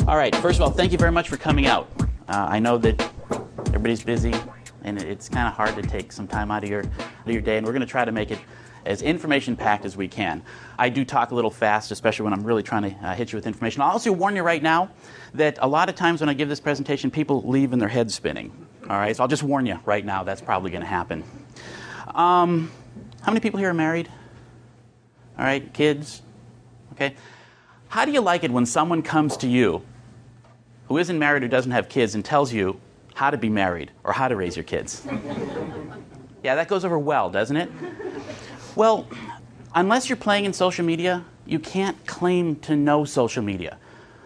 All right, first of all, thank you very much for coming out. I know that everybody's busy, and it's kind of hard to take some time out of your day, and we're going to try to make it as information-packed as we can. I do talk a little fast, especially when I'm really trying to hit you with information. I'll also warn you right now that a lot of times when I give this presentation, people leave and their heads spinning. All right, so I'll just warn you right now, that's probably going to happen. How many people here are married? All right, kids? Okay. How do you like it when someone comes to you who isn't married or doesn't have kids and tells you how to be married or how to raise your kids? Yeah, that goes over well, doesn't it? Well, unless you're playing in social media, you can't claim to know social media.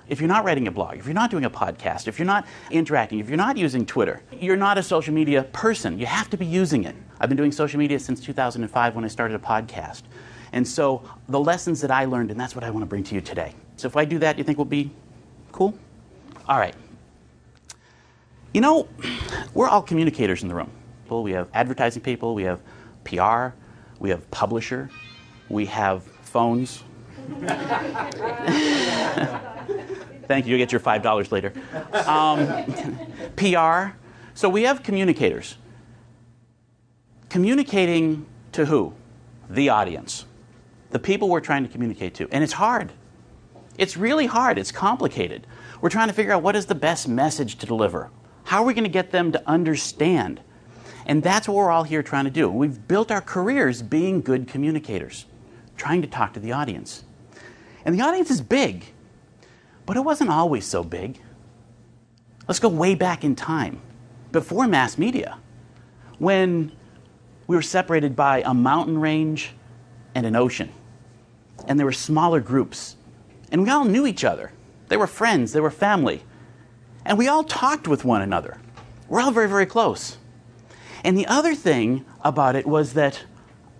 If you're not writing a blog, if you're not doing a podcast, if you're not interacting, if you're not using Twitter, you're not a social media person. You have to be using it. I've been doing social media since 2005 when I started a podcast. And so the lessons that I learned, and that's what I want to bring to you today. So if I do that, you think we'll be cool? All right. You know, we're all communicators in the room. We have advertising people, we have PR, we have publisher, we have phones. Thank you, you'll get your $5 later. PR. So we have communicators. Communicating to who? The audience. The people we're trying to communicate to. And it's hard. It's really hard. It's complicated. We're trying to figure out what is the best message to deliver. How are we going to get them to understand? And that's what we're all here trying to do. We've built our careers being good communicators, trying to talk to the audience. And the audience is big, but it wasn't always so big. Let's go way back in time, before mass media, when we were separated by a mountain range and an ocean. And there were smaller groups. And we all knew each other. They were friends, they were family. And we all talked with one another. We're all very, very close. And the other thing about it was that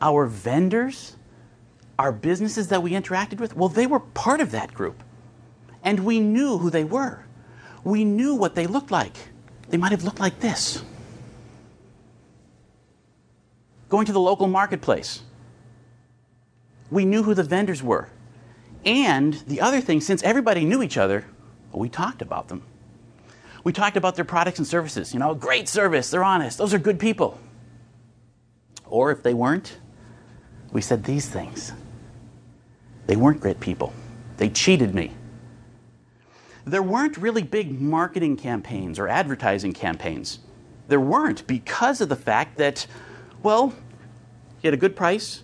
our vendors, our businesses that we interacted with, well, they were part of that group. And we knew who they were. We knew what they looked like. They might have looked like this. Going to the local marketplace, we knew who the vendors were. And the other thing, since everybody knew each other, well, we talked about them. We talked about their products and services. You know, great service, they're honest, those are good people. Or if they weren't, we said these things. They weren't great people. They cheated me. There weren't really big marketing campaigns or advertising campaigns. There weren't because of the fact that, well, you had a good price,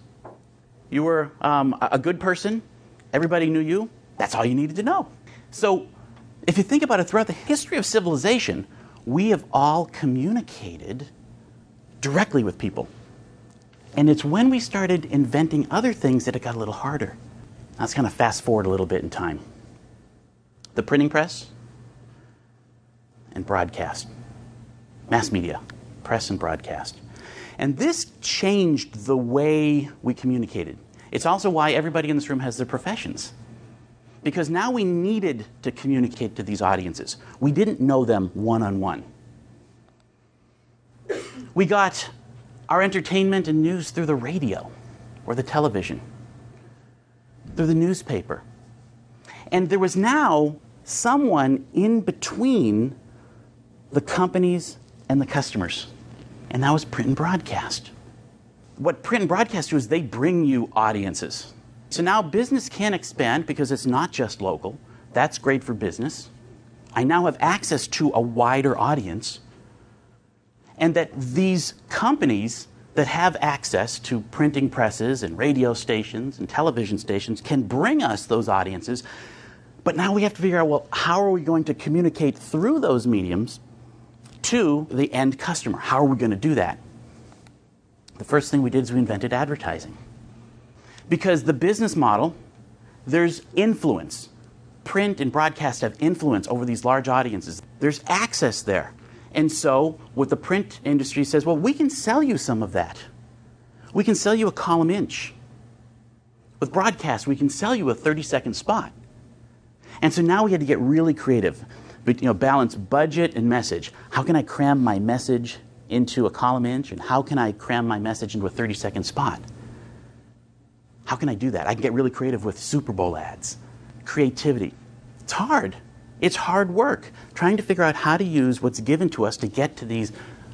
you were a good person, everybody knew you, that's all you needed to know. So if you think about it, throughout the history of civilization, we have all communicated directly with people. And it's when we started inventing other things that it got a little harder. Now let's kind of fast forward a little bit in time. The printing press and broadcast. Mass media, press and broadcast. And this changed the way we communicated. It's also why everybody in this room has their professions. Because now we needed to communicate to these audiences. We didn't know them one-on-one. We got our entertainment and news through the radio or the television, through the newspaper. And there was now someone in between the companies and the customers. And that was print and broadcast. What print and broadcast do is they bring you audiences. So now business can expand because it's not just local. That's great for business. I now have access to a wider audience. And that these companies that have access to printing presses and radio stations and television stations can bring us those audiences. But now we have to figure out, well, how are we going to communicate through those mediums to the end customer? How are we going to do that? The first thing we did is we invented advertising. Because the business model, there's influence. Print and broadcast have influence over these large audiences. There's access there. And so what the print industry says, well, we can sell you some of that. We can sell you a column inch. With broadcast, we can sell you a 30-second spot. And so now we had to get really creative. But, balance budget and message. How can I cram my message into a column inch? And how can I cram my message into a 30-second spot? How can I do that? I can get really creative with Super Bowl ads. Creativity. It's hard. It's hard work trying to figure out how to use what's given to us to get to these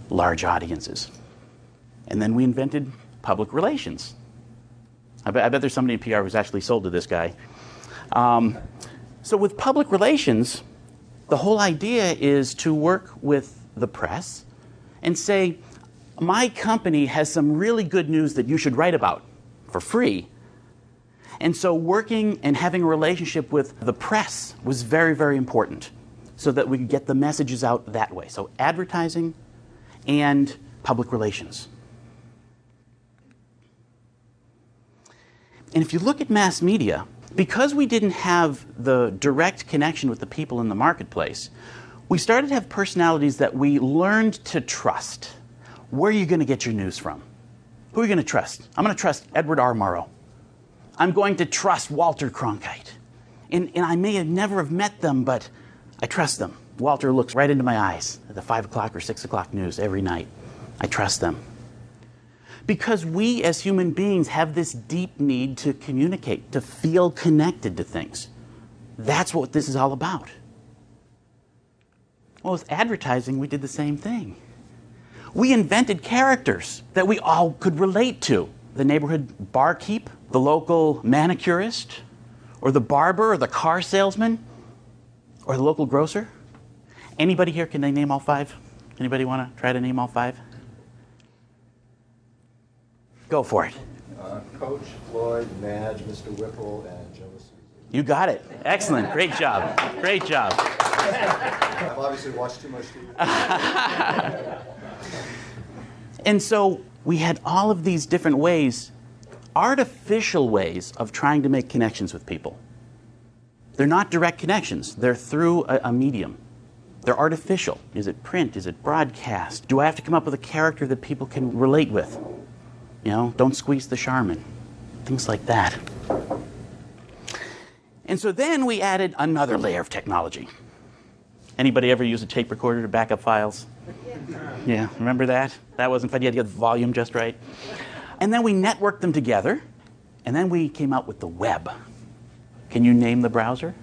large audiences. And then we invented public relations. I bet there's somebody in PR who's actually sold to this guy. So with public relations, the whole idea is to work with the press and say, my company has some really good news that you should write about for free. And so working and having a relationship with the press was very, very important so that we could get the messages out that way. So advertising and public relations. And if you look at mass media, because we didn't have the direct connection with the people in the marketplace, we started to have personalities that we learned to trust. Where are you going to get your news from? Who are you going to trust? I'm going to trust Edward R. Murrow. I'm going to trust Walter Cronkite. And I may have never have met them, but I trust them. Walter looks right into my eyes at the 5 o'clock or 6 o'clock news every night. I trust them. Because we as human beings have this deep need to communicate, to feel connected to things. That's what this is all about. Well, with advertising, we did the same thing. We invented characters that we all could relate to. The neighborhood barkeep, the local manicurist, or the barber, or the car salesman, or the local grocer. Anybody here, can they name all 5? Anybody want to try to name all 5? Go for it. Coach, Floyd, Madge, Mr. Whipple, and Joe Sousa. You got it. Excellent. Great job. Great job. I've obviously watched too much TV. And so we had all of these different ways, artificial ways of trying to make connections with people. They're not direct connections. They're through a medium. They're artificial. Is it print? Is it broadcast? Do I have to come up with a character that people can relate with? You know, don't squeeze the Charmin. Things like that. And so then we added another layer of technology. Anybody ever use a tape recorder to back up files? Yeah, remember that? That wasn't fun. You had to get the volume just right. And then we networked them together, and then we came out with the web. Can you name the browser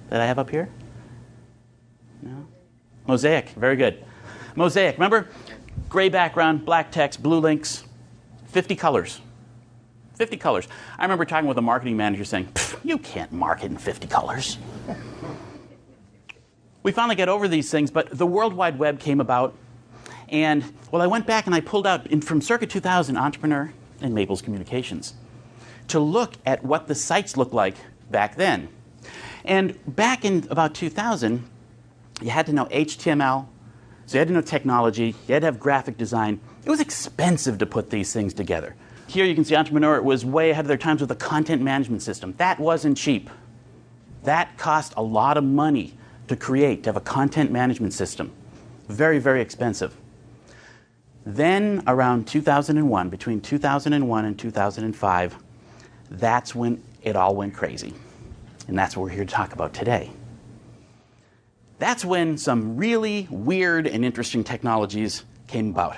that I have up here? No? Mosaic, very good. Mosaic, remember? Gray background, black text, blue links, 50 colors. 50 colors. I remember talking with a marketing manager saying, you can't market in 50 colors. We finally got over these things, but the World Wide Web came about. And, well, I went back and I pulled out from circa 2000 Entrepreneur and Maples Communications to look at what the sites looked like back then. And back in about 2000, you had to know HTML, so you had to know technology, you had to have graphic design. It was expensive to put these things together. Here you can see Entrepreneur was way ahead of their times with a content management system. That wasn't cheap. That cost a lot of money to create, to have a content management system. Very, very expensive. Then around 2001, between 2001 and 2005, that's when it all went crazy. And that's what we're here to talk about today. That's when some really weird and interesting technologies came about.